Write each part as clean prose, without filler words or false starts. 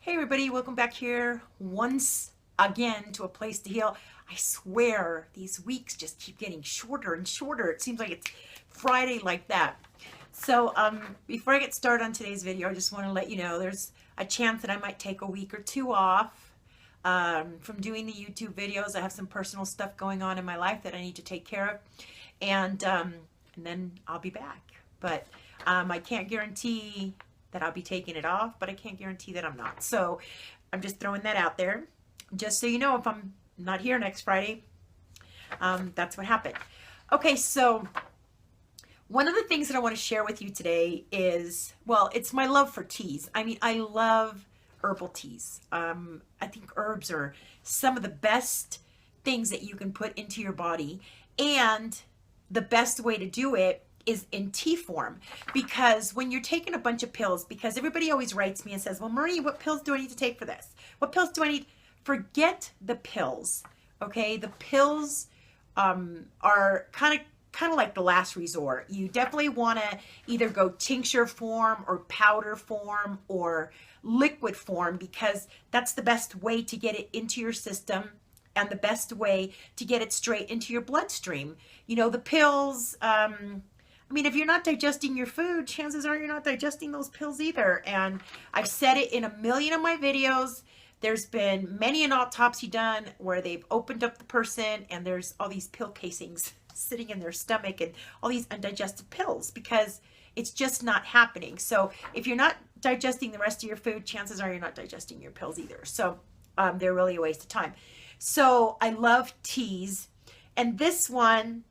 Hey everybody, welcome back here once again to A Place to Heal. I swear these weeks just keep getting shorter and shorter. It seems like it's Friday like that. So before I get started on today's video, I just want to let you know there's a chance that I might take a week or two off from doing the YouTube videos. I have some personal stuff going on in my life that I need to take care of, and then I'll be back. But I can't guarantee that I'll be taking it off, but I can't guarantee that I'm not. So I'm just throwing that out there. Just so you know, if I'm not here next Friday, that's what happened. Okay, so one of the things that I want to share with you today is, well, it's my love for teas. I mean, I love herbal teas. I think herbs are some of the best things that you can put into your body, and the best way to do it is in tea form. Because when you're taking a bunch of pills, because everybody always writes me and says, well, Marie, what pills do I need to take for this? What pills do I need? Forget the pills, okay? The pills are kind of like the last resort. You definitely want to either go tincture form or powder form or liquid form, because that's the best way to get it into your system and the best way to get it straight into your bloodstream. You know, the pills, I mean, if you're not digesting your food, chances are you're not digesting those pills either. And I've said it in a million of my videos. There's been many an autopsy done where they've opened up the person and there's all these pill casings sitting in their stomach and all these undigested pills, because it's just not happening. So if you're not digesting the rest of your food, chances are you're not digesting your pills either. So they're really a waste of time. So I love teas. And this one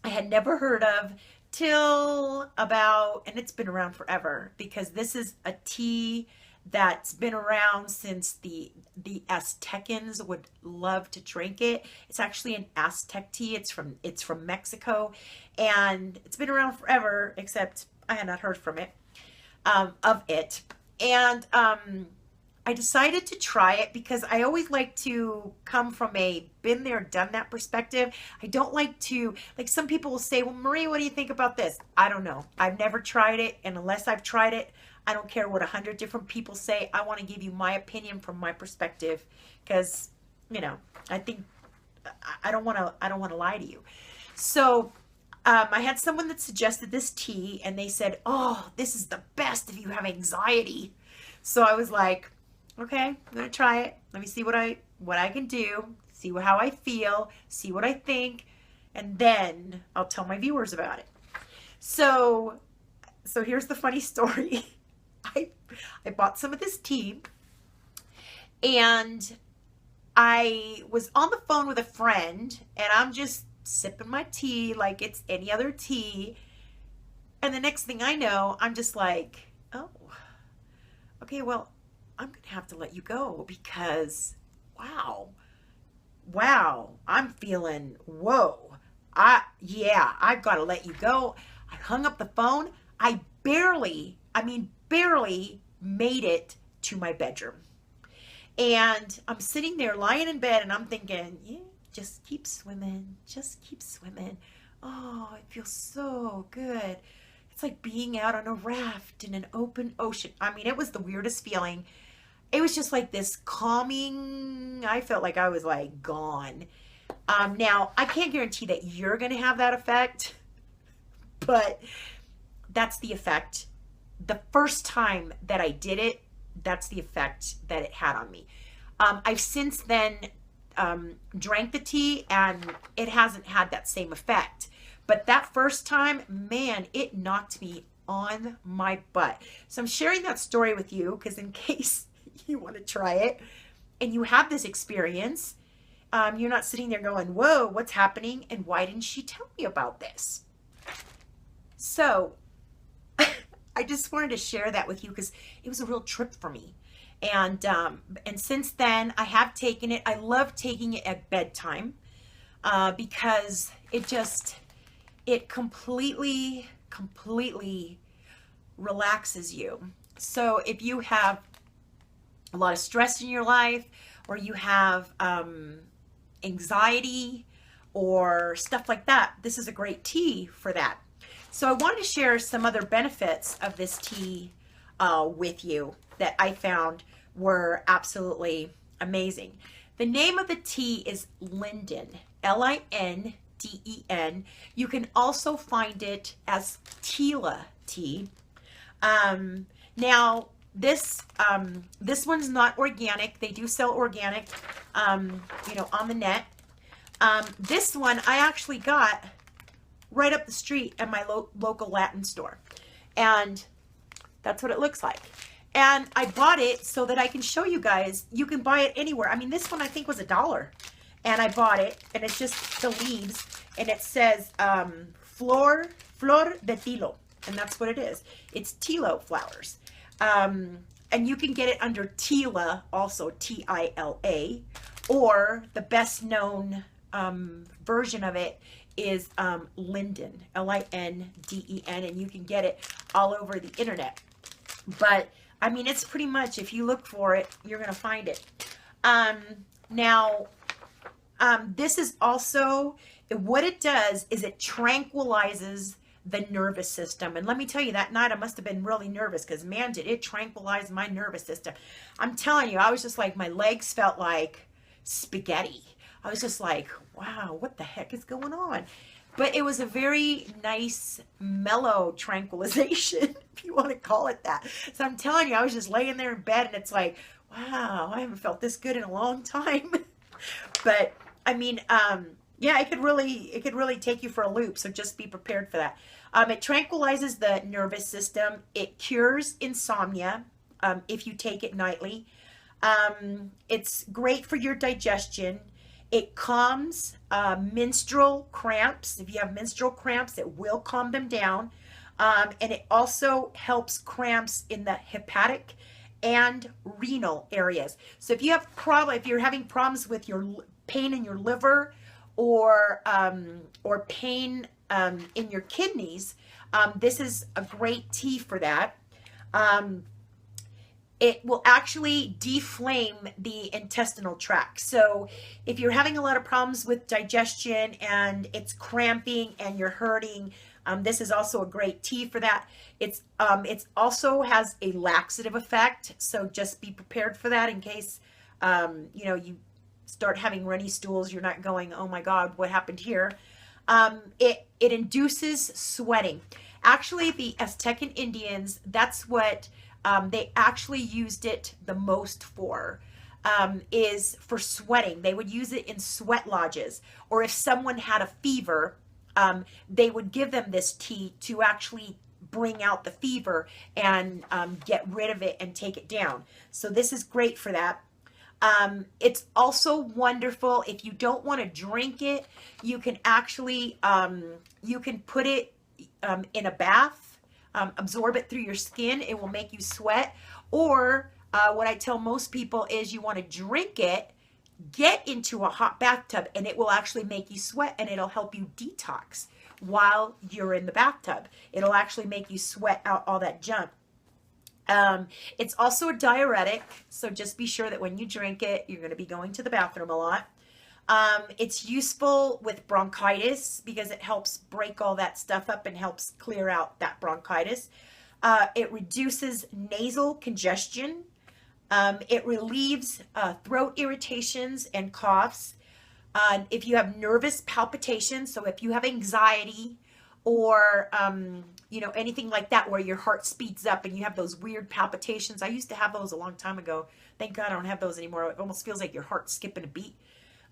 I had never heard of till about, and it's been around forever, because this is a tea that's been around since the Aztecans would love to drink it. It's actually an Aztec tea. It's from Mexico, and it's been around forever, except I had not heard from it of it. And I decided to try it because I always like to come from a been there, done that perspective. I don't like to, like some people will say, well, Marie, what do you think about this? I don't know. I've never tried it. And unless I've tried it, I don't care what 100 different people say. I want to give you my opinion from my perspective, because, you know, I think I don't want to lie to you. So I had someone that suggested this tea, and they said, oh, this is the best if you have anxiety. So I was like, okay, I'm gonna try it. Let me see what I can do, see how I feel, see what I think, and then I'll tell my viewers about it. So here's the funny story. I bought some of this tea, and I was on the phone with a friend, and I'm just sipping my tea like it's any other tea, and the next thing I know, I'm just like, oh, okay, well, I'm going to have to let you go, because wow, I'm feeling, whoa, I've got to let you go. I hung up the phone. I barely made it to my bedroom. And I'm sitting there lying in bed, and I'm thinking, yeah, just keep swimming. Just keep swimming. Oh, it feels so good. It's like being out on a raft in an open ocean. I mean, it was the weirdest feeling. It was just like this calming, I felt like I was like gone. Now, I can't guarantee that you're going to have that effect, but that's the effect. The first time that I did it, that's the effect that it had on me. I've since then drank the tea, and it hasn't had that same effect. But that first time, man, it knocked me on my butt. So I'm sharing that story with you because in case you want to try it and you have this experience, you're not sitting there going, whoa, what's happening? And why didn't she tell me about this? So I just wanted to share that with you because it was a real trip for me. And since then I have taken it. I love taking it at bedtime because it completely relaxes you. So if you have a lot of stress in your life, or you have anxiety or stuff like that, this is a great tea for that. So I wanted to share some other benefits of this tea with you that I found were absolutely amazing. The name of the tea is Linden, Linden. You can also find it as Tila tea. Now this one's not organic. They do sell organic, on the net. This one I actually got right up the street at my local Latin store, and that's what it looks like. And I bought it so that I can show you guys. You can buy it anywhere. I mean, this one I think was $1, and I bought it, and it's just the leaves, and it says flor de tilo, and that's what it is. It's tilo flowers. And you can get it under Tila, also Tila, or the best known version of it is Linden, Linden, and you can get it all over the internet. But I mean, it's pretty much, if you look for it, you're going to find it. Now, this is also, what it does is it tranquilizes the nervous system. And let me tell you, that night I must have been really nervous, because man, did it tranquilize my nervous system. I'm telling you, I was just like, my legs felt like spaghetti. I was just like, wow, what the heck is going on? But it was a very nice, mellow tranquilization, if you want to call it that. So I'm telling you, I was just laying there in bed, and it's like, wow, I haven't felt this good in a long time. But I mean, yeah, it could really take you for a loop. So just be prepared for that. It tranquilizes the nervous system. It cures insomnia if you take it nightly. It's great for your digestion. It calms menstrual cramps. If you have menstrual cramps, it will calm them down. And it also helps cramps in the hepatic and renal areas. So if you're having problems with your pain in your liver, or pain in your kidneys, this is a great tea for that. It will actually deflame the intestinal tract. So if you're having a lot of problems with digestion and it's cramping and you're hurting, this is also a great tea for that. It's also has a laxative effect. So just be prepared for that in case, you start having runny stools. You're not going, oh my God, what happened here? It induces sweating. Actually, the Aztecan Indians, that's what they actually used it the most for, is for sweating. They would use it in sweat lodges, or if someone had a fever, they would give them this tea to actually bring out the fever and get rid of it and take it down. So this is great for that. It's also wonderful if you don't want to drink it. You can actually you can put it in a bath. Absorb it through your skin. It will make you sweat. Or what I tell most people is, you want to drink it, get into a hot bathtub, and it will actually make you sweat, and it'll help you detox while you're in the bathtub. It'll actually make you sweat out all that junk. It's also a diuretic, so just be sure that when you drink it, you're going to be going to the bathroom a lot. It's useful with bronchitis because it helps break all that stuff up and helps clear out that bronchitis. It reduces nasal congestion. It relieves throat irritations and coughs. If you have nervous palpitations, so if you have anxiety or anything like that where your heart speeds up and you have those weird palpitations. I used to have those a long time ago. Thank God I don't have those anymore. It almost feels like your heart's skipping a beat.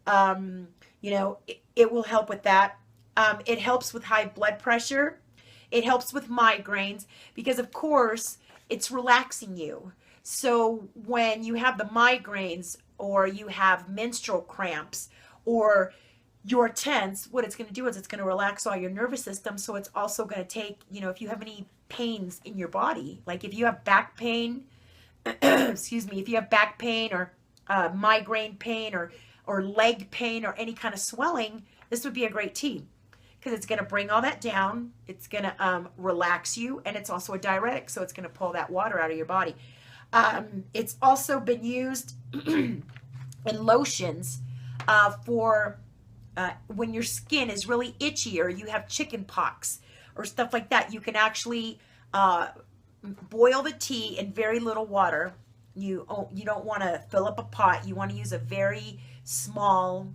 It will help with that. It helps with high blood pressure. It helps with migraines because, of course, it's relaxing you. So when you have the migraines or you have menstrual cramps or you're tense, what it's going to do is it's going to relax all your nervous system. So it's also going to take, if you have any pains in your body, like if you have back pain, excuse me, if you have back pain or migraine pain or leg pain or any kind of swelling, this would be a great tea because it's going to bring all that down. It's going to relax you, and it's also a diuretic, so it's going to pull that water out of your body. It's also been used in lotions for when your skin is really itchy or you have chicken pox or stuff like that. You can actually boil the tea in very little water, You don't want to fill up a pot. You want to use a very small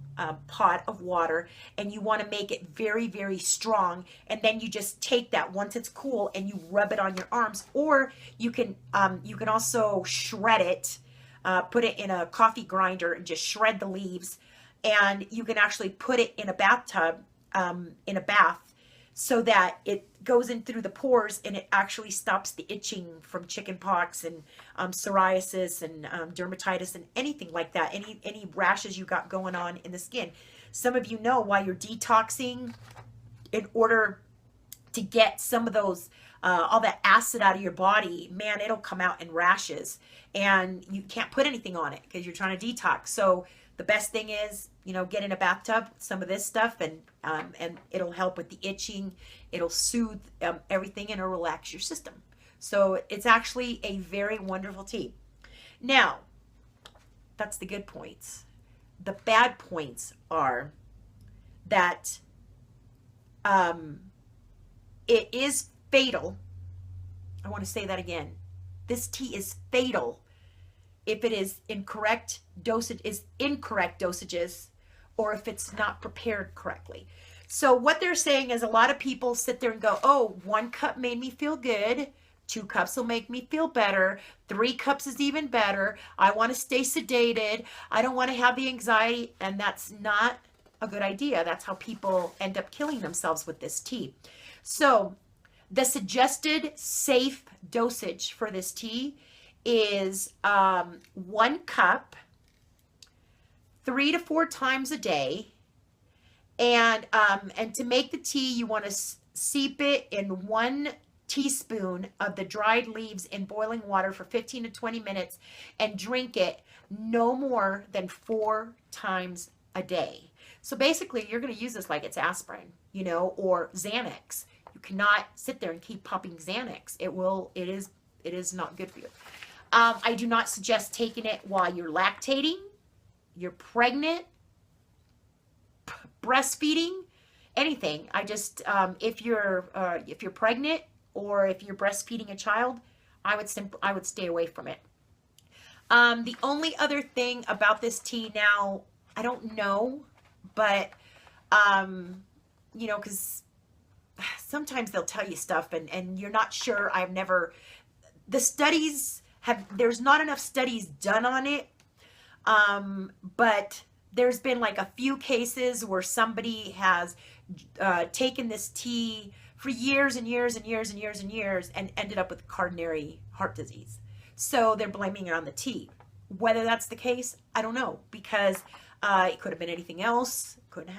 pot of water, and you want to make it very, very strong. And then you just take that once it's cool and you rub it on your arms. Or you can also shred it, put it in a coffee grinder and just shred the leaves. And you can actually put it in a bathtub, in a bath, so that it goes in through the pores and it actually stops the itching from chicken pox and psoriasis and dermatitis and anything like that, any rashes you got going on in the skin. Some of you know, while you're detoxing, in order to get some of those all that acid out of your body, man, it'll come out in rashes, and you can't put anything on it because you're trying to detox. So the best thing is, get in a bathtub with some of this stuff, and it'll help with the itching. It'll soothe everything, and it'll relax your system. So it's actually a very wonderful tea. Now, that's the good points. The bad points are that it is fatal. I want to say that again. This tea is fatal if it is incorrect dosages, or if it's not prepared correctly. So what they're saying is, a lot of people sit there and go, oh, 1 cup made me feel good. 2 cups will make me feel better. 3 cups is even better. I want to stay sedated. I don't want to have the anxiety. And that's not a good idea. That's how people end up killing themselves with this tea. So the suggested safe dosage for this tea is 1 cup 3 to 4 times a day. And to make the tea, you want to steep it in 1 teaspoon of the dried leaves in boiling water for 15 to 20 minutes and drink it no more than 4 times a day. So basically, you're going to use this like it's aspirin, or Xanax. You cannot sit there and keep popping Xanax. It is not good for you. I do not suggest taking it while you're lactating, you're pregnant, breastfeeding, anything. I just if you're pregnant or if you're breastfeeding a child, I would stay away from it. The only other thing about this tea, now I don't know, but because sometimes they'll tell you stuff and you're not sure. There's not enough studies done on it, but there's been like a few cases where somebody has taken this tea for years and years and years and years and years and ended up with coronary heart disease. So they're blaming it on the tea. Whether that's the case, I don't know, because it could have been anything else. It could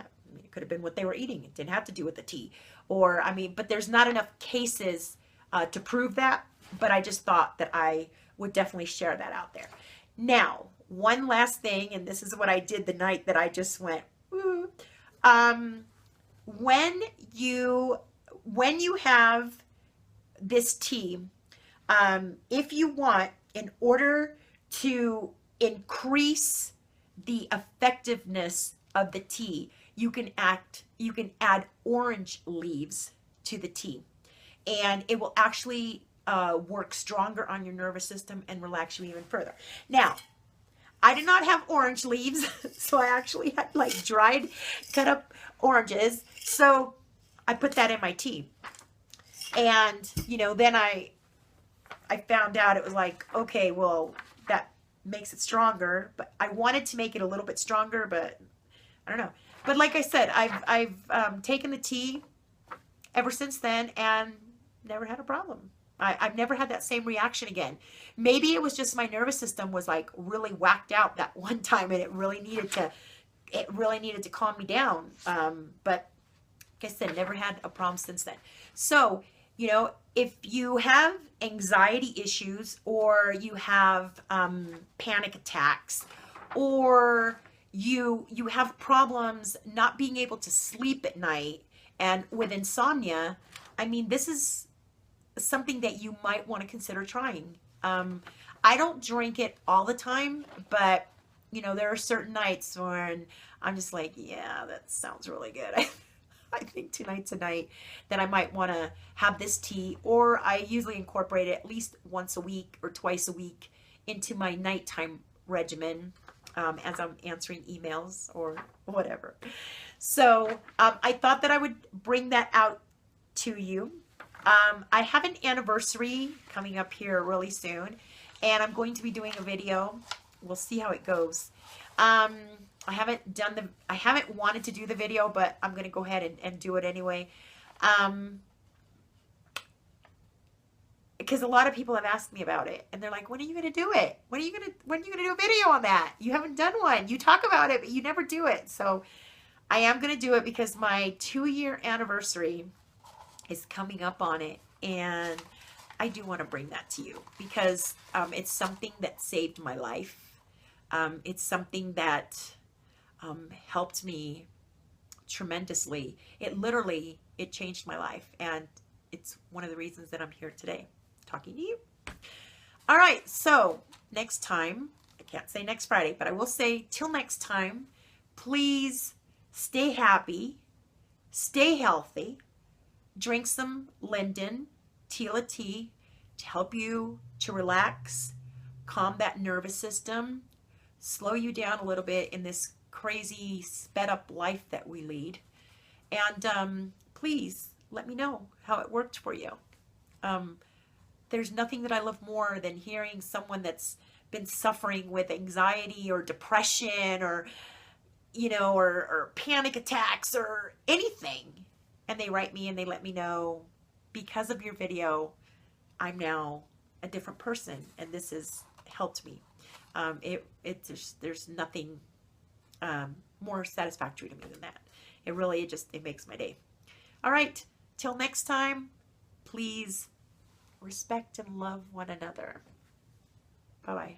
have been what they were eating. It didn't have to do with the tea. But there's not enough cases to prove that. But I just thought that I would definitely share that out there. Now, one last thing, and this is what I did the night that I just went, ooh. When you have this tea, if you want, in order to increase the effectiveness of the tea, you can add orange leaves to the tea, and it will actually work stronger on your nervous system and relax you even further. Now, I did not have orange leaves, so I actually had like dried, cut up oranges. So I put that in my tea. And, then I found out it was like, okay, well, that makes it stronger. But I wanted to make it a little bit stronger, but I don't know. But like I said, I've taken the tea ever since then and never had a problem. I've never had that same reaction again. Maybe it was just my nervous system was like really whacked out that one time, and it really needed to calm me down. But like I said, never had a problem since then. So, if you have anxiety issues, or you have panic attacks, or you have problems not being able to sleep at night, and with insomnia, this is something that you might want to consider trying. I don't drink it all the time, but there are certain nights when I'm just like, yeah, that sounds really good. I think 2 nights a night that I might want to have this tea, or I usually incorporate it at least once a week or twice a week into my nighttime regimen as I'm answering emails or whatever. So I thought that I would bring that out to you. I have an anniversary coming up here really soon, and I'm going to be doing a video. We'll see how it goes. I haven't wanted to do the video, but I'm going to go ahead and do it anyway. Because a lot of people have asked me about it, and they're like, when are you going to do it? When are you going to do a video on that? You haven't done one. You talk about it, but you never do it. So I am going to do it because my 2-year anniversary is coming up on it, and I do want to bring that to you because it's something that saved my life. It's something that helped me tremendously. It changed my life, and it's one of the reasons that I'm here today talking to you. All right, so next time, I can't say next Friday, but I will say till next time, please stay happy, stay healthy, drink some Linden Tila tea to help you to relax, calm that nervous system, slow you down a little bit in this crazy sped up life that we lead. And please let me know how it worked for you. There's nothing that I love more than hearing someone that's been suffering with anxiety or depression or, or panic attacks or anything. And they write me and they let me know, because of your video, I'm now a different person, and this has helped me. There's nothing more satisfactory to me than that. It makes my day. All right, till next time, please respect and love one another. Bye-bye.